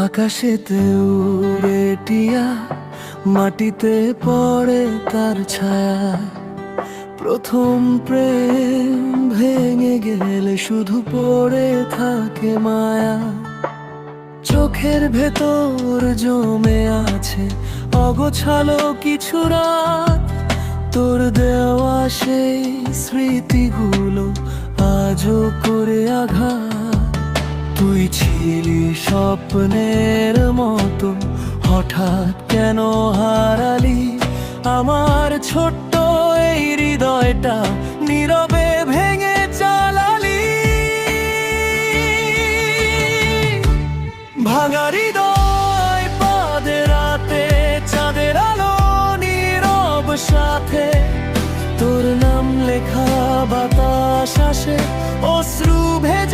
আকাশেতে উড়ে টিয়া, মাটিতে পড়ে তার ছায়া। প্রথম প্রেম ভেঙে গেলে শুধু পড়ে থাকে মায়া। চোখের ভেতর জমে আছে অগোছালো কিছু রাত, তোর দেওয়া সেই স্মৃতিগুলো আজও করে আঘাত। তুই ছিলি স্বপ্নের মতো, হঠাৎ কেন হারালি আমার ছোট্ট এই হৃদয়টা, নীরবে ভেঙে চালালি। ভাঙা হৃদয় পাদে রাতে, চাঁদের আলো নীরব সাথে, তোর নাম লেখা বাতাস আসে অশ্রু ভেজে।